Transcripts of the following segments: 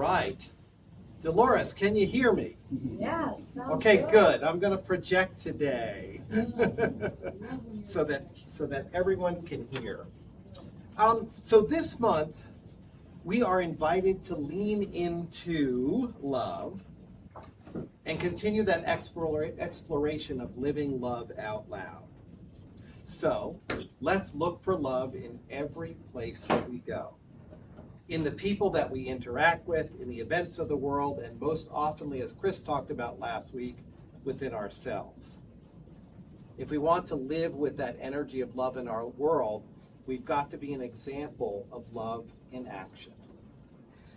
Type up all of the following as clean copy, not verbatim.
right. Dolores, can you hear me? Yes. Okay, good. I'm going to project today so that everyone can hear. So this month, we are invited to lean into love and continue that exploration of living love out loud. So let's look for love in every place that we go. In the people that we interact with, in the events of the world, and most oftenly, as Chris talked about last week, within ourselves. If we want to live with that energy of love in our world, we've got to be an example of love in action.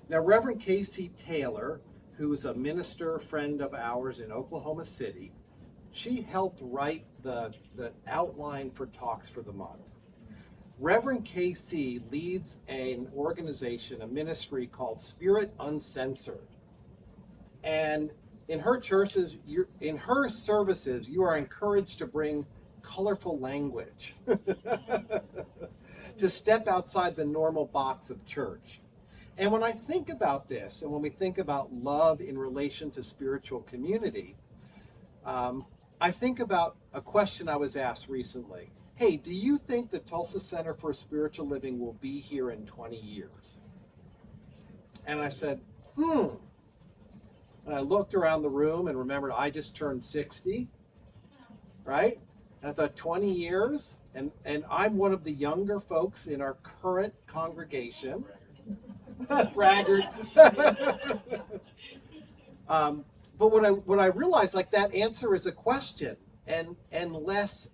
Now, Reverend Casey Taylor, who is a minister friend of ours in Oklahoma City, she helped write the outline for talks for the month. Reverend Casey leads an organization, a ministry called Spirit Uncensored. And in her churches, in her services, you are encouraged to bring colorful language, to step outside the normal box of church. And when I think about this, and when we think about love in relation to spiritual community, I think about a question I was asked recently. Hey, do you think the Tulsa Center for Spiritual Living will be here in 20 years? And I said, And I looked around the room and remembered I just turned 60, right? And I thought 20 years, and I'm one of the younger folks in our current congregation. Braggart. But what I realized, like, that answer is a question, and unless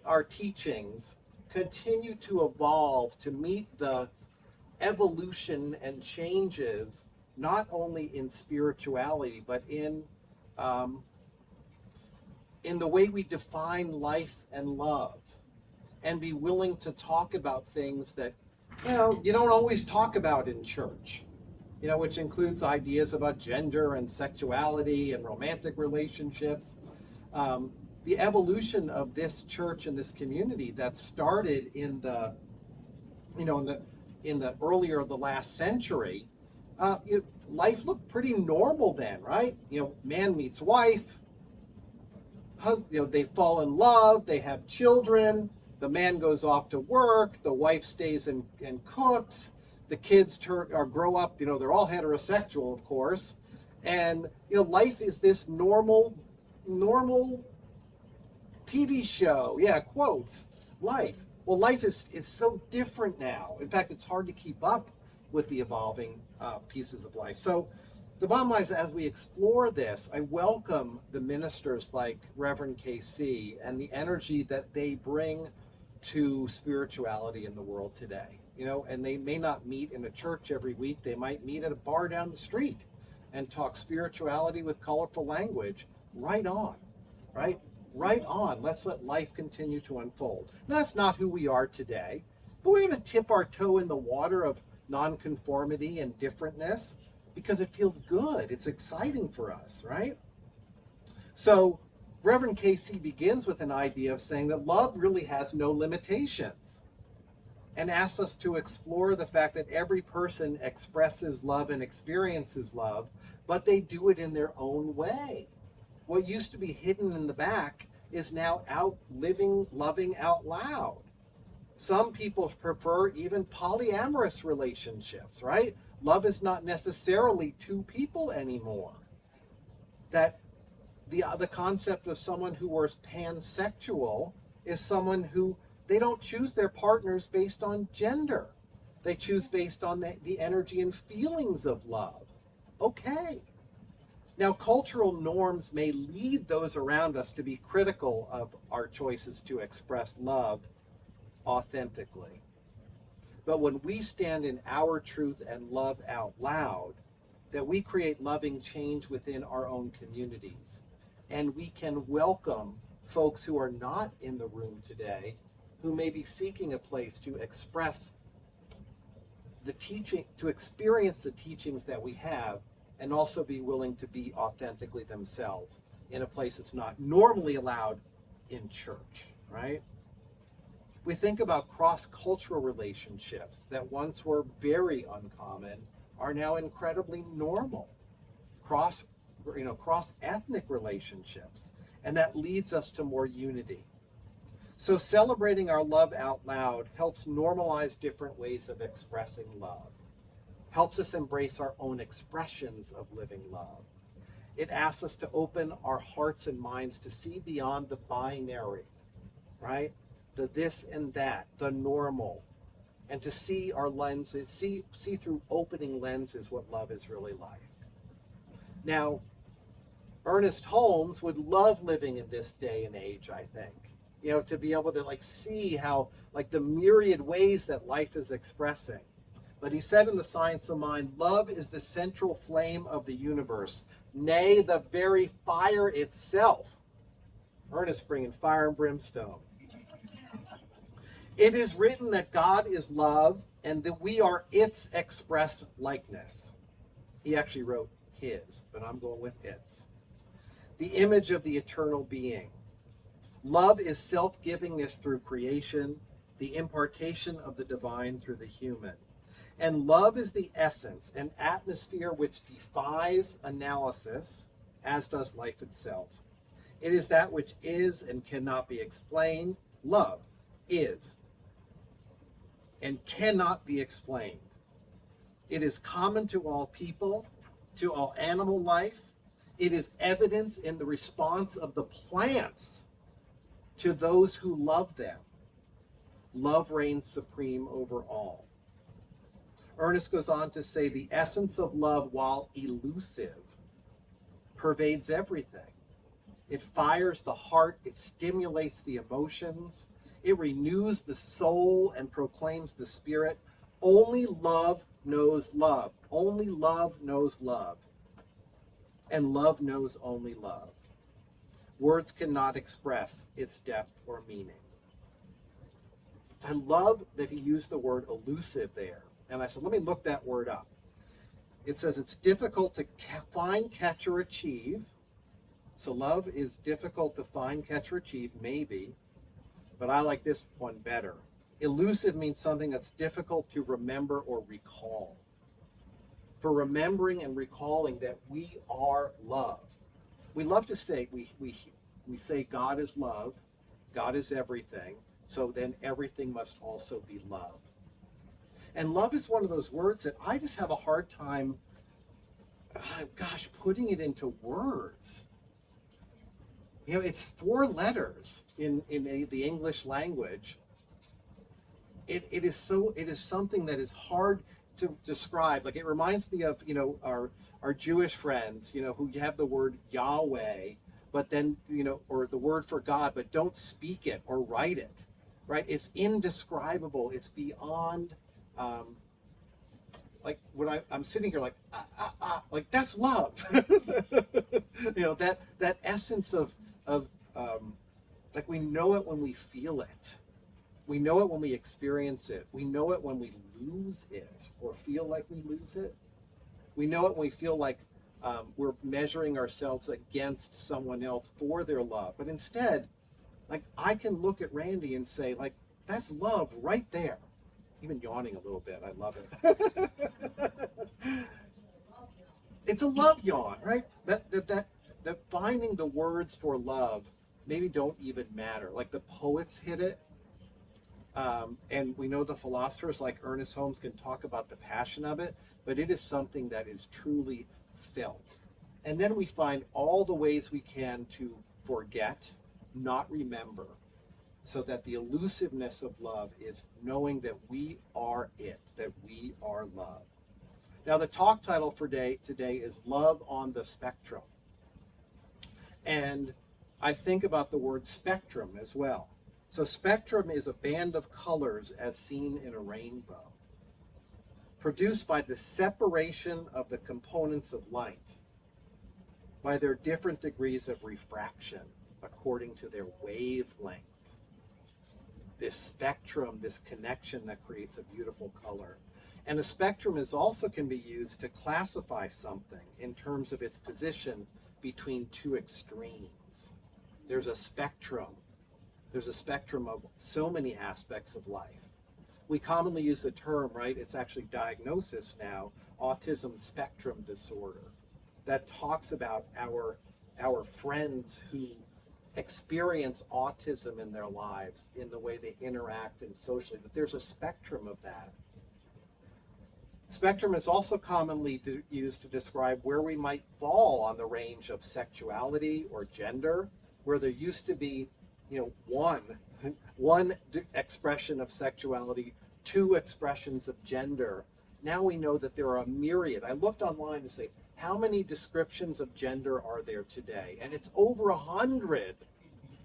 our teachings continue to evolve to meet the evolution and changes, not only in spirituality, but in the way we define life and love, and be willing to talk about things that, you don't always talk about in church, which includes ideas about gender and sexuality and romantic relationships. The evolution of this church and this community that started in the earlier of the last century, life looked pretty normal then, right? Man meets wife, they fall in love, they have children, the man goes off to work, the wife stays and cooks, the kids grow up, they're all heterosexual, of course, and life is this normal TV show, quotes, life. Well, life is so different now. In fact, it's hard to keep up with the evolving pieces of life. So the bottom line is, as we explore this, I welcome the ministers like Reverend KC and the energy that they bring to spirituality in the world today. And they may not meet in a church every week. They might meet at a bar down the street and talk spirituality with colorful language. Right on, right? Right on. Let's let life continue to unfold. Now, that's not who we are today, but we're going to tip our toe in the water of nonconformity and differentness because it feels good. It's exciting for us, right? So Reverend Casey begins with an idea of saying that love really has no limitations, and asks us to explore the fact that every person expresses love and experiences love, but they do it in their own way. What used to be hidden in the back is now out living, loving out loud. Some people prefer even polyamorous relationships, right? Love is not necessarily two people anymore. That the concept of someone who was pansexual is someone who, they don't choose their partners based on gender. They choose based on the energy and feelings of love. Okay. Now, cultural norms may lead those around us to be critical of our choices to express love authentically. But when we stand in our truth and love out loud, that we create loving change within our own communities. And we can welcome folks who are not in the room today, who may be seeking a place to express the teaching, to experience the teachings that we have, and also be willing to be authentically themselves in a place that's not normally allowed in church, right? We think about cross-cultural relationships that once were very uncommon are now incredibly normal, cross, cross ethnic relationships, and that leads us to more unity. So celebrating our love out loud helps normalize different ways of expressing love, helps us embrace our own expressions of living love. It asks us to open our hearts and minds to see beyond the binary, right? The this and that, the normal, and to see our lenses, see through opening lenses what love is really like. Now, Ernest Holmes would love living in this day and age, I think. To be able to see how the myriad ways that life is expressing. But he said in The Science of Mind, love is the central flame of the universe, nay, the very fire itself. Ernest bringing fire and brimstone. It is written that God is love and that we are its expressed likeness. He actually wrote his, but I'm going with its. The image of the eternal being. Love is self-givingness through creation, the impartation of the divine through the human. And love is the essence, an atmosphere which defies analysis, as does life itself. It is that which is and cannot be explained. Love is and cannot be explained. It is common to all people, to all animal life. It is evidence in the response of the plants to those who love them. Love reigns supreme over all. Ernest goes on to say the essence of love, while elusive, pervades everything. It fires the heart, it stimulates the emotions, it renews the soul and proclaims the spirit. Only love knows love. Only love knows love. And love knows only love. Words cannot express its depth or meaning. I love that he used the word elusive there. And I said, let me look that word up. It says it's difficult to find, catch, or achieve. So love is difficult to find, catch, or achieve, maybe. But I like this one better. Elusive means something that's difficult to remember or recall. For remembering and recalling that we are love. We love to say, we say God is love, God is everything, so then everything must also be love. And love is one of those words that I just have a hard time, putting it into words. It's 4 letters in the English language. It is something that is hard to describe. It reminds me of our Jewish friends, who have the word Yahweh, but then or the word for God, but don't speak it or write it, right? It's indescribable. It's beyond. When I'm sitting here that's love. that essence of we know it when we feel it. We know it when we experience it. We know it when we lose it or feel like we lose it. We know it when we feel like we're measuring ourselves against someone else for their love. But instead, I can look at Randy and say, that's love right there. Even yawning a little bit. I love it. It's a love yawn, right? That finding the words for love maybe don't even matter. The poets hit it. And we know the philosophers like Ernest Holmes can talk about the passion of it, but it is something that is truly felt. And then we find all the ways we can to forget, not remember, so that the elusiveness of love is knowing that we are it, that we are love. Now, the talk title for today is Love on the Spectrum. And I think about the word spectrum as well. So spectrum is a band of colors as seen in a rainbow, produced by the separation of the components of light, by their different degrees of refraction according to their wavelength. This spectrum, this connection that creates a beautiful color. And a spectrum also can be used to classify something in terms of its position between 2 extremes. There's a spectrum. There's a spectrum of so many aspects of life. We commonly use the term, right? It's actually diagnosis now, autism spectrum disorder that talks about our friends who experience autism in their lives in the way they interact and socially, that there's a spectrum of that. Spectrum is also commonly used to describe where we might fall on the range of sexuality or gender, where there used to be, one expression of sexuality, two expressions of gender. Now we know that there are a myriad. I looked online to say, how many descriptions of gender are there today? And it's over 100.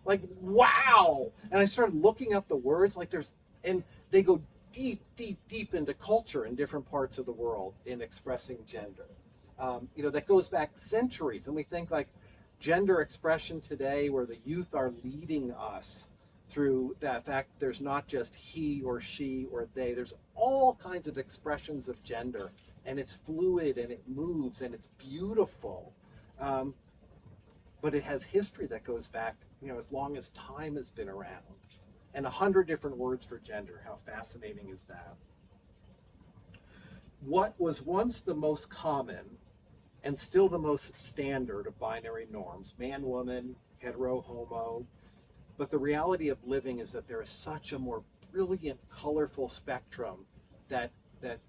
Like, wow! And I started looking up the words, and they go deep, deep, deep into culture in different parts of the world in expressing gender. That goes back centuries. And we think like gender expression today, where the youth are leading us through that fact there's not just he or she or they, there's all kinds of expressions of gender, and it's fluid and it moves and it's beautiful. But it has history that goes back, as long as time has been around. And 100 different words for gender. How fascinating is that? What was once the most common and still the most standard of binary norms, man, woman, hetero, homo, but the reality of living is that there is such a more brilliant, colorful spectrum that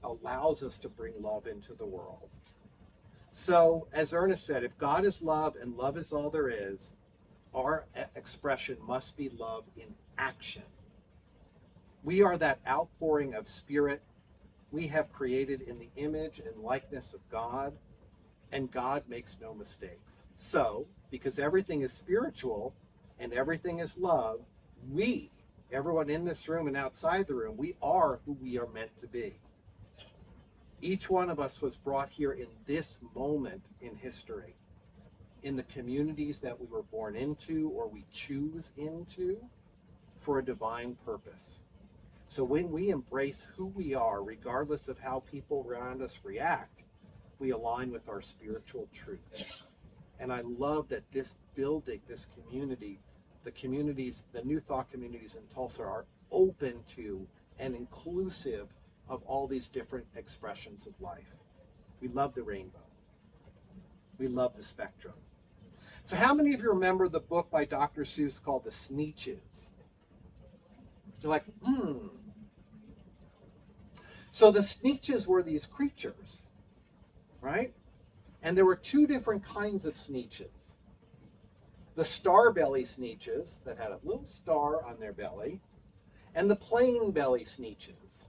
allows us to bring love into the world. So, as Ernest said, if God is love and love is all there is, our expression must be love in action. We are that outpouring of spirit we have created in the image and likeness of God, and God makes no mistakes. So, because everything is spiritual and everything is love, we, everyone in this room and outside the room, we are who we are meant to be. Each one of us was brought here in this moment in history, in the communities that we were born into or we choose into, for a divine purpose. So when we embrace who we are, regardless of how people around us react, we align with our spiritual truth. And I love that this building, this community, the communities, the New Thought communities in Tulsa are open to and inclusive of all these different expressions of life. We love the rainbow. We love the spectrum. So how many of you remember the book by Dr. Seuss called The Sneetches? You're like, So the Sneetches were these creatures, right? And there were two different kinds of Sneetches. The star-belly Sneetches that had a little star on their belly, and the plain belly Sneetches.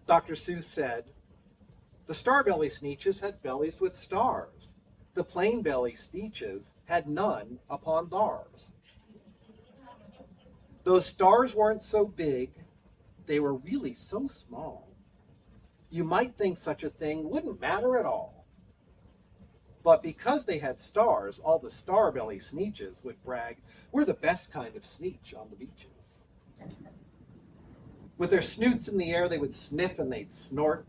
Dr. Seuss said, the star-belly Sneetches had bellies with stars. The plain belly Sneetches had none upon theirs. Those stars weren't so big, they were really so small. You might think such a thing wouldn't matter at all. But because they had stars, all the star-belly Sneetches would brag, we're the best kind of Sneetch on the beaches. With their snoots in the air, they would sniff and they'd snort.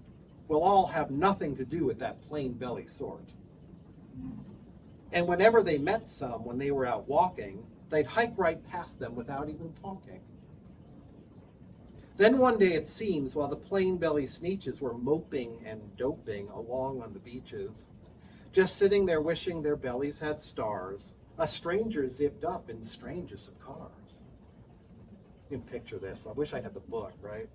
We'll all have nothing to do with that plain belly sort. And whenever they met some, when they were out walking, they'd hike right past them without even talking. Then one day it seems, while the plain belly Sneetches were moping and doping along on the beaches, just sitting there wishing their bellies had stars, a stranger zipped up in the strangest of cars. You can picture this. I wish I had the book, right?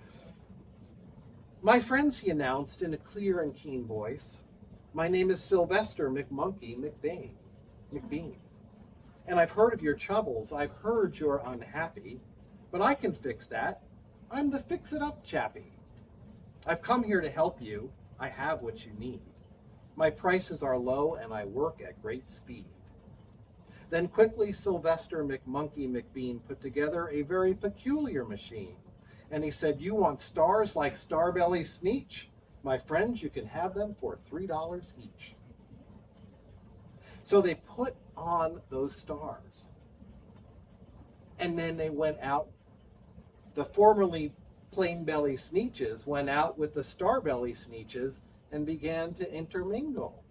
My friends, he announced in a clear and keen voice, my name is Sylvester McMonkey McBean. And I've heard of your troubles. I've heard you're unhappy, but I can fix that. I'm the fix-it-up chappie. I've come here to help you. I have what you need. My prices are low and I work at great speed. Then quickly Sylvester McMonkey McBean put together a very peculiar machine. And he said, you want stars like Starbelly Sneetch? My friends, you can have them for $3 each. So they put on those stars. And then they went out. The formerly plain belly Sneetches went out with the starbelly Sneetches and began to intermingle.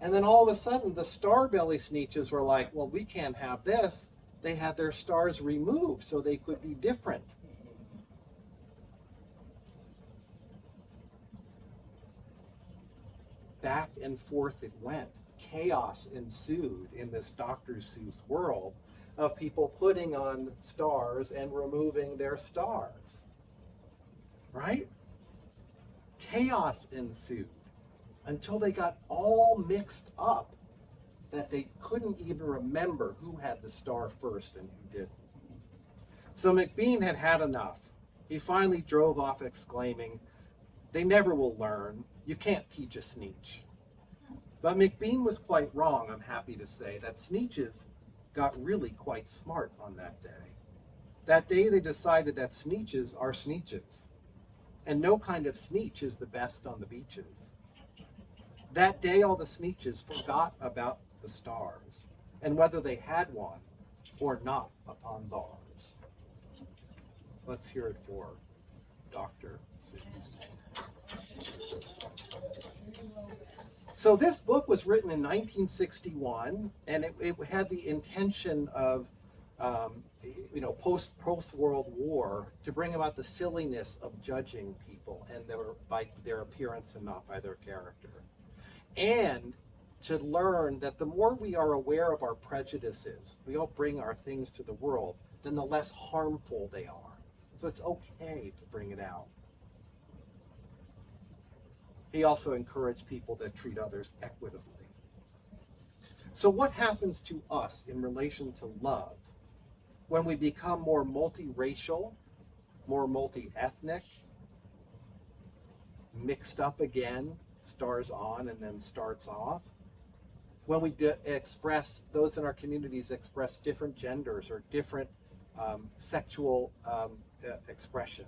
And then all of a sudden, the starbelly Sneetches were like, well, we can't have this. They had their stars removed so they could be different. and forth it went. Chaos ensued in this Dr. Seuss world of people putting on stars and removing their stars. Right? Chaos ensued until they got all mixed up that they couldn't even remember who had the star first and who didn't. So McBean had had enough. He finally drove off exclaiming, "They never will learn. You can't teach a Sneetch." But McBean was quite wrong, I'm happy to say, that Sneetches got really quite smart on that day. That day they decided that Sneetches are Sneetches, and no kind of Sneetch is the best on the beaches. That day all the Sneetches forgot about the stars, and whether they had one or not upon bars. Let's hear it for Dr. Seuss. So this book was written in 1961, and it had the intention of, post-World War, to bring about the silliness of judging people and by their appearance and not by their character, and to learn that the more we are aware of our prejudices, we all bring our things to the world, then the less harmful they are. So it's okay to bring it out. He also encouraged people to treat others equitably. So what happens to us in relation to love when we become more multiracial, more multi-ethnic, mixed up again, stars on and then starts off? When we express, those in our communities express different genders or different sexual expression,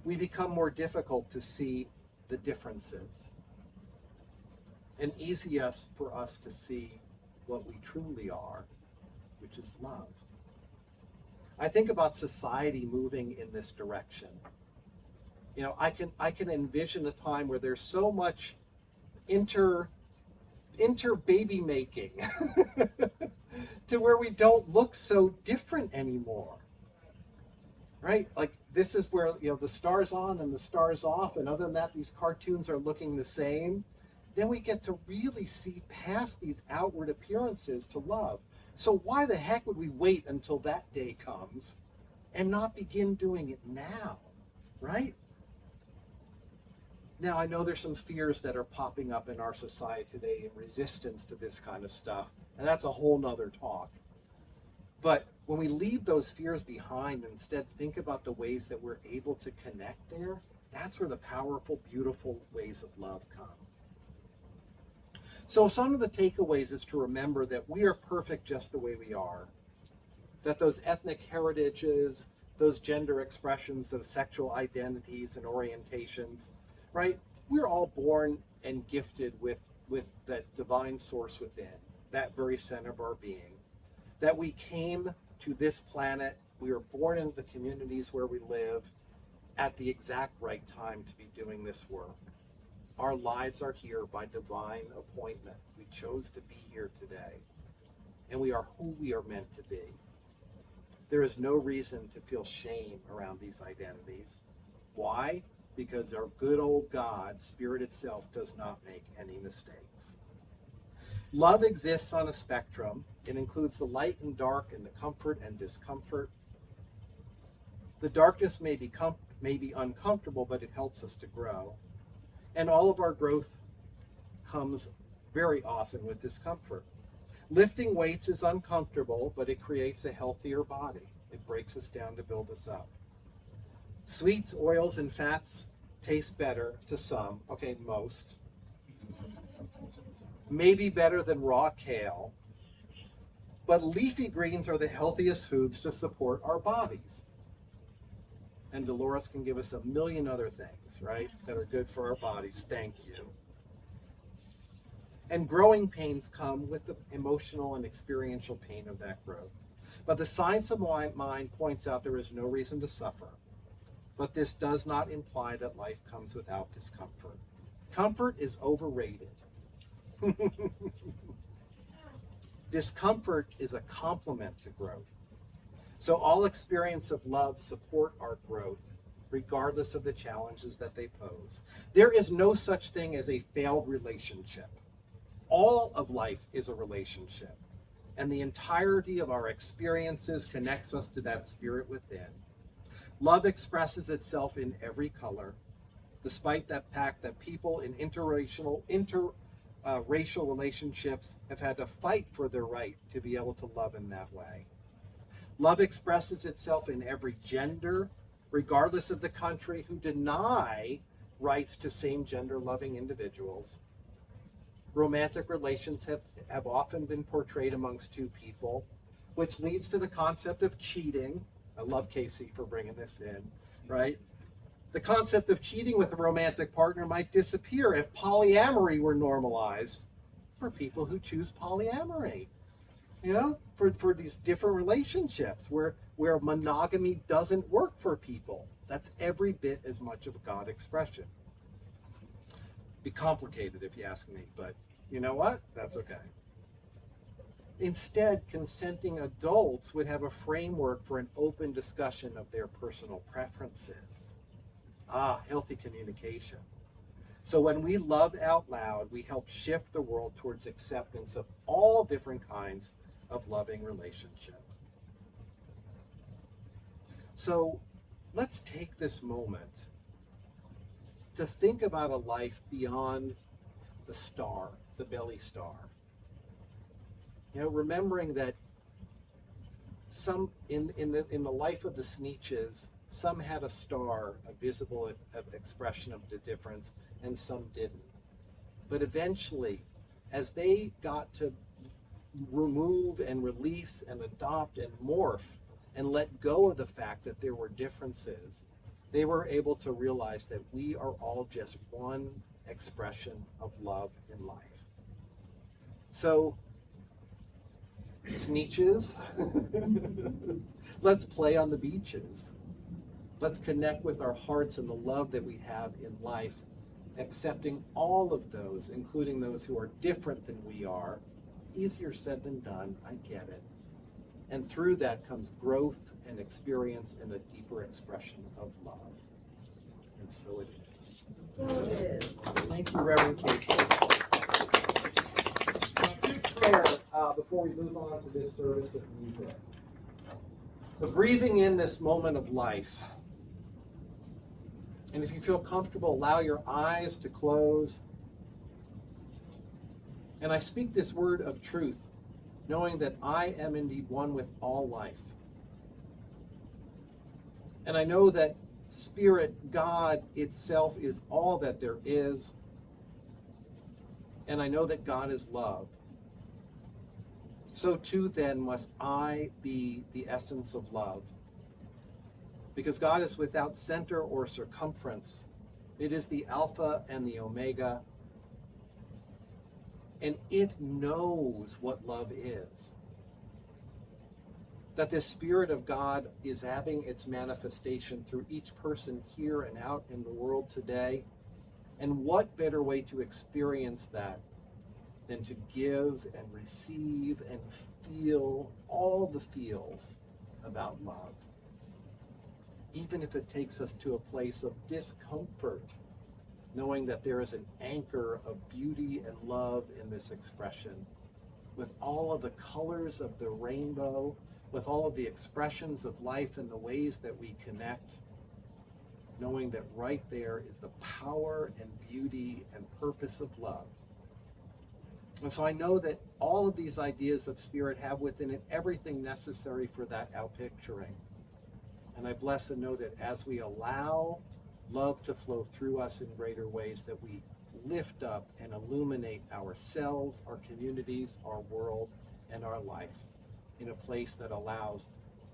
we become more difficult to see the differences, and easier for us to see what we truly are, which is love. I think about society moving in this direction. You know, I can envision a time where there's so much inter baby making to where we don't look so different anymore. Right? Like this is where, the star's on and the star's off, and other than that, these cartoons are looking the same. Then we get to really see past these outward appearances to love. So why the heck would we wait until that day comes and not begin doing it now? Right? Now, I know there's some fears that are popping up in our society today in resistance to this kind of stuff, and that's a whole nother talk. But when we leave those fears behind and instead think about the ways that we're able to connect there, that's where the powerful, beautiful ways of love come. So some of the takeaways is to remember that we are perfect just the way we are. That those ethnic heritages, those gender expressions, those sexual identities and orientations, right? We're all born and gifted with that divine source within, that very center of our being. That we came to this planet, we were born into the communities where we live at the exact right time to be doing this work. Our lives are here by divine appointment. We chose to be here today, and we are who we are meant to be. There is no reason to feel shame around these identities. Why? Because our good old God, Spirit itself, does not make any mistakes. Love exists on a spectrum. It includes the light and dark and the comfort and discomfort. The darkness may be uncomfortable, but it helps us to grow. And all of our growth comes very often with discomfort. Lifting weights is uncomfortable, but it creates a healthier body. It breaks us down to build us up. Sweets, oils, and fats taste better to some, okay, most. Maybe better than raw kale, but leafy greens are the healthiest foods to support our bodies. And Dolores can give us a million other things, right, that are good for our bodies. Thank you. And growing pains come with the emotional and experiential pain of that growth. But the science of mind points out there is no reason to suffer. But this does not imply that life comes without discomfort. Comfort is overrated. Discomfort is a complement to growth. So all experience of love support our growth, regardless of the challenges that they pose. There is no such thing as a failed relationship. All of life is a relationship, and the entirety of our experiences connects us to that spirit within. Love expresses itself in every color, despite that fact that people in racial relationships have had to fight for their right to be able to love in that way. Love expresses itself in every gender, regardless of the country who deny rights to same gender loving individuals. Romantic relations have often been portrayed amongst two people, which leads to the concept of cheating. I love Casey for bringing this in, right? The concept of cheating with a romantic partner might disappear if polyamory were normalized for people who choose polyamory. You know, for these different relationships where monogamy doesn't work for people. That's every bit as much of a God expression. Be complicated if you ask me, but you know what? That's okay. Instead, consenting adults would have a framework for an open discussion of their personal preferences. Healthy communication. So when we love out loud, we help shift the world towards acceptance of all different kinds of loving relationship. So let's take this moment to think about a life beyond the star, the belly star. You know, remembering that some in the life of the Sneetches, some had a star, a visible expression of the difference, and some didn't. But eventually, as they got to remove and release and adopt and morph and let go of the fact that there were differences, they were able to realize that we are all just one expression of love in life. So, Sneetches, let's play on the beaches. Let's connect with our hearts and the love that we have in life, accepting all of those, including those who are different than we are. Easier said than done, I get it. And through that comes growth and experience and a deeper expression of love. And so it is. So it is. Thank you, Reverend Casey. A quick prayer before we move on to this service with music. So breathing in this moment of life. And if you feel comfortable, allow your eyes to close. And I speak this word of truth, knowing that I am indeed one with all life. And I know that Spirit, God itself, is all that there is. And I know that God is love. So too then must I be the essence of love. Because God is without center or circumference. It is the Alpha and the Omega. And it knows what love is. That the Spirit of God is having its manifestation through each person here and out in the world today. And what better way to experience that than to give and receive and feel all the feels about love. Even if it takes us to a place of discomfort, knowing that there is an anchor of beauty and love in this expression, with all of the colors of the rainbow, with all of the expressions of life and the ways that we connect, knowing that right there is the power and beauty and purpose of love. And so I know that all of these ideas of Spirit have within it everything necessary for that outpicturing. And I bless and know that as we allow love to flow through us in greater ways, that we lift up and illuminate ourselves, our communities, our world, and our life in a place that allows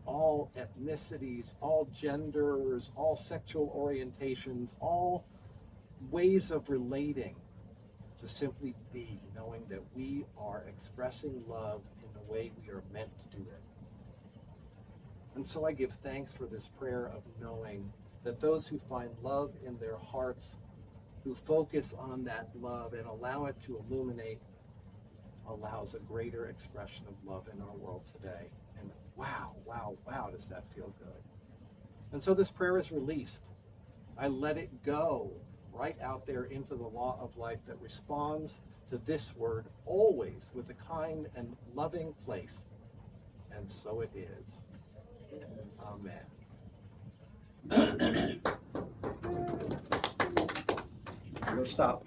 all ethnicities, all genders, all sexual orientations, all ways of relating to simply be, knowing that we are expressing love in the way we are meant to do it. And so I give thanks for this prayer of knowing that those who find love in their hearts, who focus on that love and allow it to illuminate, allows a greater expression of love in our world today. And wow, wow, wow, does that feel good. And so this prayer is released. I let it go right out there into the law of life that responds to this word always with a kind and loving place. And so it is. Amen. We'll stop.